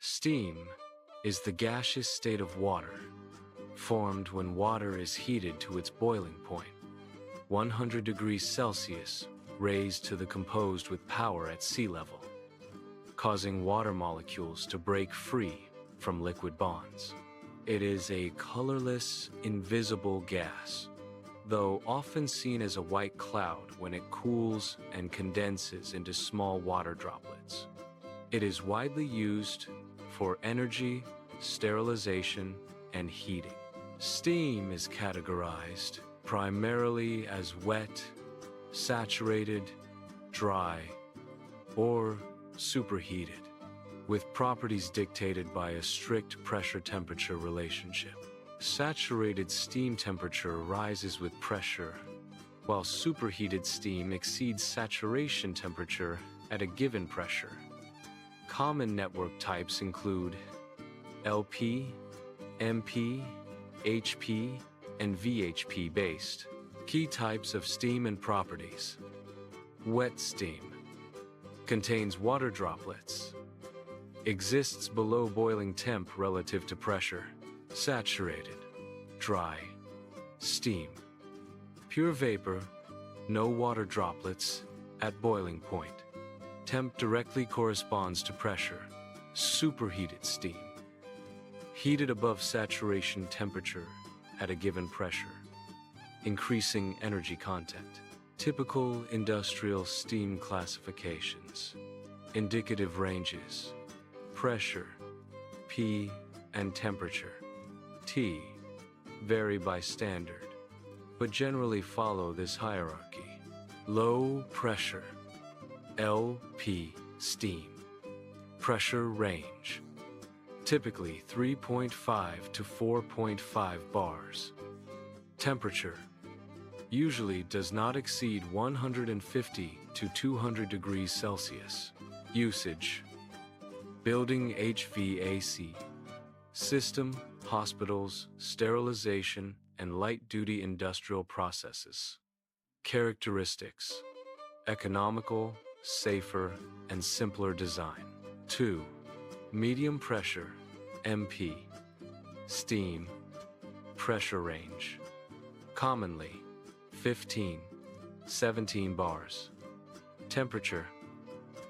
Steam is the gaseous state of water, formed when water is heated to its boiling point, 100 degrees Celsius, raised to the composed with power at sea level, causing water molecules to break free from liquid bonds. It is a colorless, invisible gas, though often seen as a white cloud when it cools and condenses into small water droplets. It is widely used for energy, sterilization, and heating. Steam is categorized primarily as wet, saturated, dry, or superheated, with properties dictated by a strict pressure-temperature relationship. Saturated steam temperature rises with pressure, while superheated steam exceeds saturation temperature at a given pressure. Common network types include LP, MP, HP, and VHP based. Key types of steam and properties. Wet steam. Contains water droplets. Exists below boiling temp relative to pressure. Saturated. Dry. Steam. Pure vapor. No water droplets. At boiling point. Temp directly corresponds to pressure. Superheated steam. Heated above saturation temperature at a given pressure, increasing energy content. Typical industrial steam classifications. Indicative ranges. Pressure, P, and temperature, T, vary by standard, but generally follow this hierarchy. Low pressure, LP steam. Pressure range, typically 3.5 to 4.5 bars. Temperature, usually does not exceed 150 to 200 degrees Celsius. Usage, building HVAC, system, hospitals, sterilization, and light-duty industrial processes. Characteristics, economical, safer, and simpler design. 2. Medium pressure, MP. Steam. Pressure range. Commonly, 15, 17 bars. Temperature,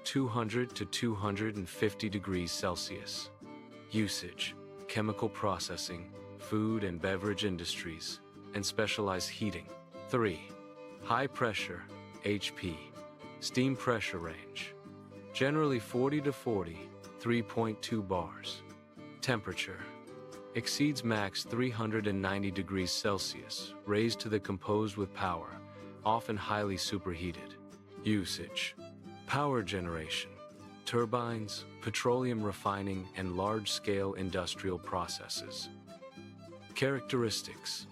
200 to 250 degrees Celsius. Usage, chemical processing, food and beverage industries, and specialized heating. 3. High pressure, HP. Steam pressure range, generally 40 to 40, 3.2 bars. Temperature, exceeds max 390 degrees Celsius, raised to the composed with power, often highly superheated. Usage, power generation, turbines, petroleum refining, and large-scale industrial processes. Characteristics,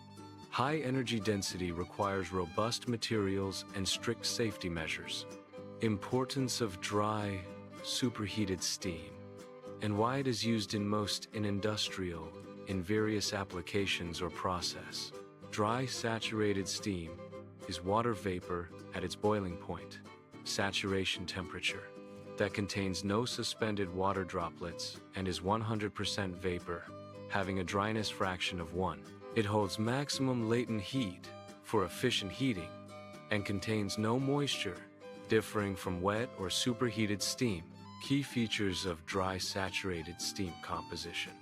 high energy density requires robust materials and strict safety measures. Importance of dry, superheated steam, and why it is used in industrial, in various applications or process. Dry saturated steam is water vapor at its boiling point, saturation temperature, that contains no suspended water droplets and is 100% vapor, having a dryness fraction of 1. It holds maximum latent heat for efficient heating and contains no moisture, differing from wet or superheated steam. Key features of dry saturated steam composition: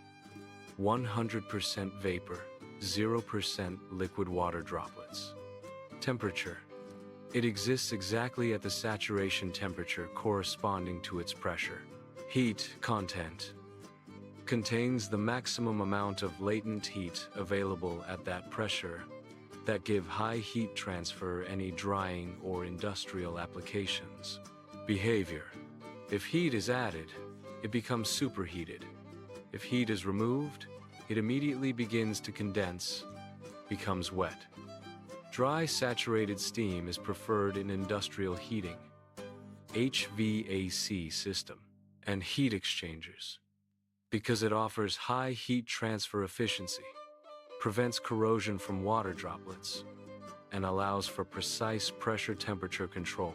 100% vapor, 0% liquid water droplets. Temperature, it exists exactly at the saturation temperature corresponding to its pressure. Heat content, contains the maximum amount of latent heat available at that pressure that give high heat transfer any drying or industrial applications. Behavior, if heat is added, it becomes superheated. If heat is removed, it immediately begins to condense, becomes wet. Dry saturated steam is preferred in industrial heating, HVAC system, and heat exchangers, because it offers high heat transfer efficiency, prevents corrosion from water droplets, and allows for precise pressure-temperature control.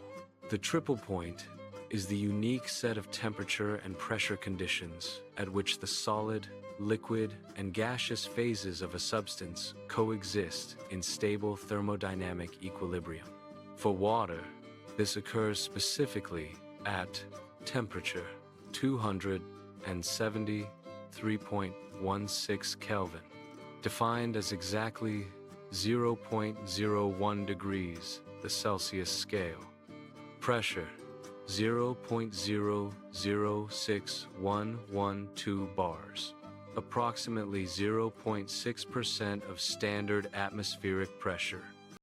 The triple point is the unique set of temperature and pressure conditions at which the solid, liquid, and gaseous phases of a substance coexist in stable thermodynamic equilibrium. For water, this occurs specifically at temperature 273.16 Kelvin, defined as exactly 0.01 degrees the Celsius scale. Pressure 0.006112 bars, approximately 0.6% of standard atmospheric pressure.